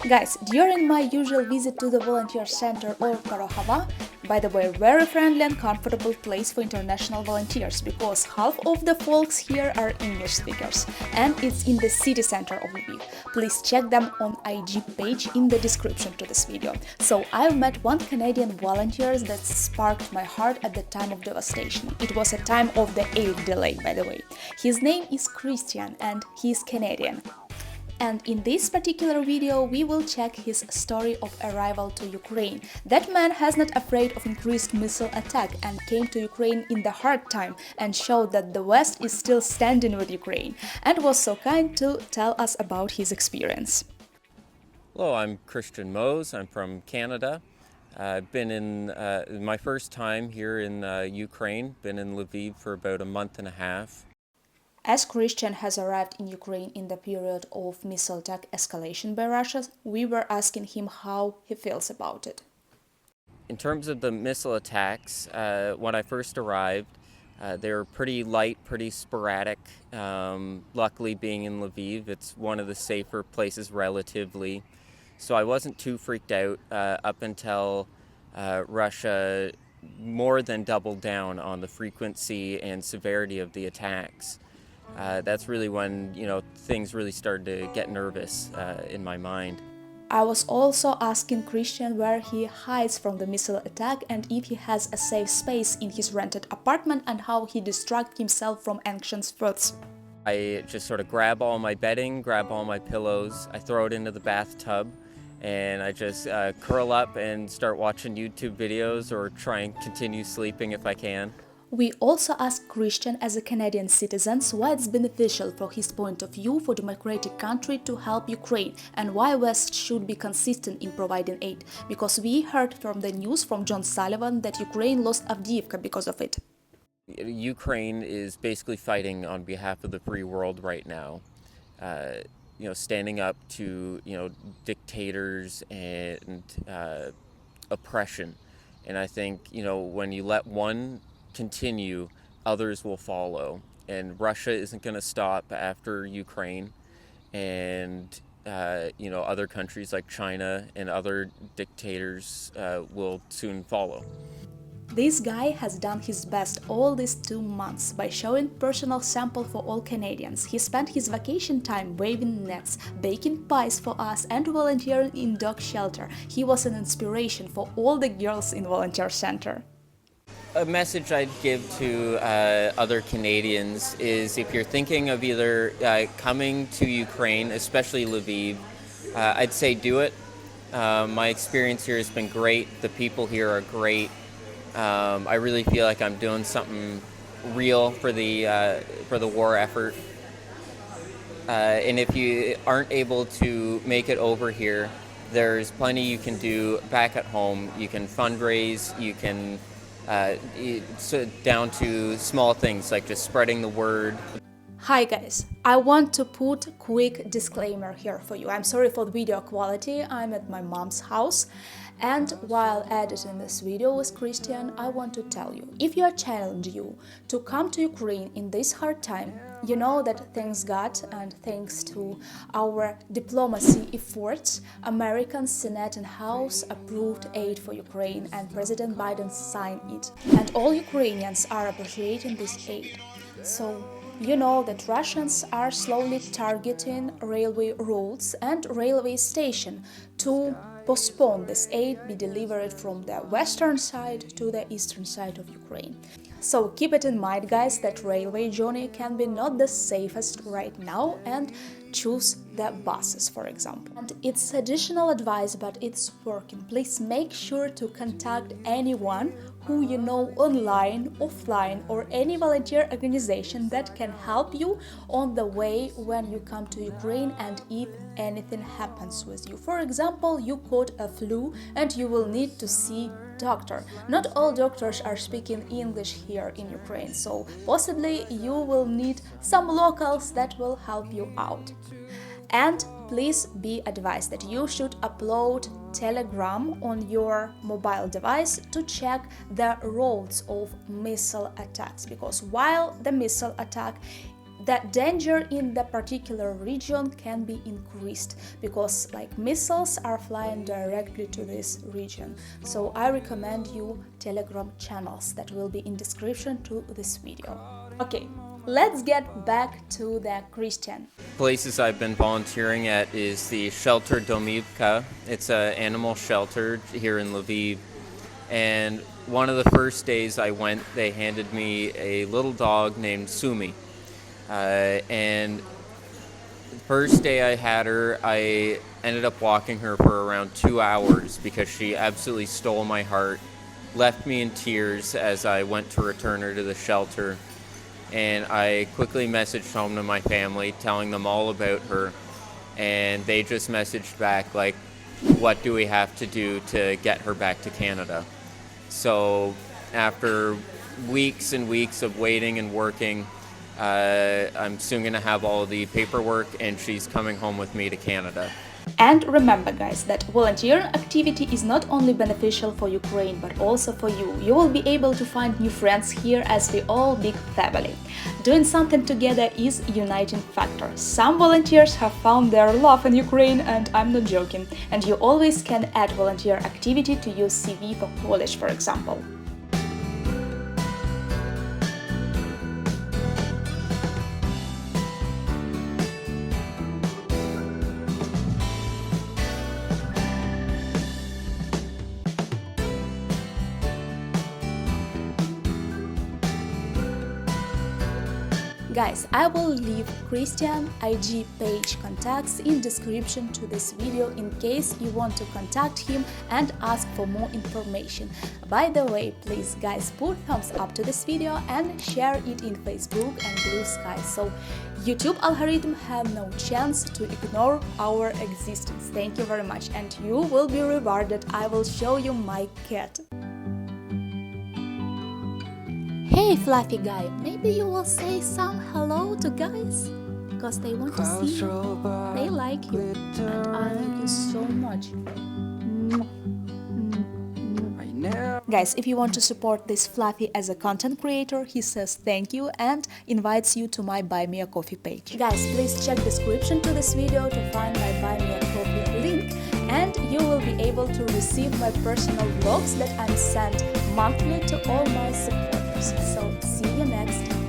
Guys, during my usual visit to the volunteer center or Korohava, by the way, very friendly and comfortable place for international volunteers because half of the folks here are English speakers and it's in the city center of Lviv. Please check them on IG page in the description to this video. So I've met one Canadian volunteer that sparked my heart at the time of devastation. It was a time of the aid delay, by the way. His name is Christian and he's Canadian. And in this particular video, we will check his story of arrival to Ukraine. That man has not afraid of increased missile attack and came to Ukraine in the hard time and showed that the West is still standing with Ukraine and was so kind to tell us about his experience. Hello, I'm Christian Mose. I'm from Canada. I've been in my first time here in Ukraine, been in Lviv for about a month and a half. As Christian has arrived in Ukraine in the period of missile attack escalation by Russia, we were asking him how he feels about it. In terms of the missile attacks, when I first arrived, they were pretty light, pretty sporadic. Luckily, being in Lviv, it's one of the safer places relatively. So I wasn't too freaked out up until Russia more than doubled down on the frequency and severity of the attacks. That's really when, things really started to get nervous in my mind. I was also asking Christian where he hides from the missile attack and if he has a safe space in his rented apartment and how he distracts himself from anxious thoughts. I just sort of grab all my bedding, grab all my pillows, I throw it into the bathtub, and I just curl up and start watching YouTube videos or try and continue sleeping if I can. We also asked Christian as a Canadian citizen why it's beneficial from his point of view for democratic country to help Ukraine and why West should be consistent in providing aid, because we heard from the news from John Sullivan that Ukraine lost Avdiivka because of it. Ukraine is basically fighting on behalf of the free world right now, standing up to, dictators and oppression. And I think, when you let one continue, others will follow, and Russia isn't going to stop after Ukraine, and other countries like China and other dictators will soon follow. This guy has done his best all these 2 months by showing personal sample for all Canadians. He spent his vacation time waving nets, baking pies for us and volunteering in dog shelter. He was an inspiration for all the girls in volunteer center. A message I'd give to other Canadians is if you're thinking of either coming to Ukraine, especially Lviv, I'd say do it. My experience here has been great. The people here are great. I really feel like I'm doing something real for the war effort. And if you aren't able to make it over here, there's plenty you can do back at home. You can fundraise, you can down to small things like just spreading the word. Hi guys, I want to put a quick disclaimer here for you. I'm sorry for the video quality, I'm at my mom's house, and while editing this video with Christian, I want to tell you, if you are challenging you to come to Ukraine in this hard time, you know that thanks God and thanks to our diplomacy efforts, American Senate and House approved aid for Ukraine and President Biden signed it. And all Ukrainians are appreciating this aid. So, you know that Russians are slowly targeting railway routes and railway stations to postpone this aid be delivered from the western side to the eastern side of Ukraine. So keep it in mind, guys, that railway journey can be not the safest right now and choose the buses, for example. And it's additional advice, but it's working. Please make sure to contact anyone who you know online, offline, or any volunteer organization that can help you on the way when you come to Ukraine and if anything happens with you. For example, you caught a flu and you will need to see doctor. Not all doctors are speaking English here in Ukraine, so possibly you will need some locals that will help you out. And please be advised that you should upload Telegram on your mobile device to check the routes of missile attacks, because while the missile attack that danger in the particular region can be increased because like missiles are flying directly to this region. So I recommend you Telegram channels that will be in description to this video. Okay, let's get back to the Christian. Places I've been volunteering at is the shelter Domivka. It's an animal shelter here in Lviv. And one of the first days I went, they handed me a little dog named Sumi. And the first day I had her, I ended up walking her for around 2 hours because she absolutely stole my heart, left me in tears as I went to return her to the shelter. And I quickly messaged home to my family, telling them all about her. And they just messaged back, like, what do we have to do to get her back to Canada? So after weeks and weeks of waiting and working, I'm soon going to have all the paperwork and she's coming home with me to Canada. And remember guys that volunteer activity is not only beneficial for Ukraine but also for you. You will be able to find new friends here as we all big family. Doing something together is uniting factor. Some volunteers have found their love in Ukraine and I'm not joking. And you always can add volunteer activity to your CV for college, for example. Guys, I will leave Christian IG page contacts in description to this video in case you want to contact him and ask for more information. By the way, please guys put thumbs up to this video and share it in Facebook and Blue Sky so YouTube algorithm have no chance to ignore our existence. Thank you very much and you will be rewarded. I will show you my cat. Hey fluffy guy, maybe you will say some hello to guys? Because they want to see you, they like you, and I like you so much. Guys, if you want to support this Fluffy as a content creator, he says thank you and invites you to my Buy Me a Coffee page. Guys, please check description to this video to find my Buy Me a Coffee link and you will be able to receive my personal vlogs that I'm sent monthly to all my supporters. So see you next.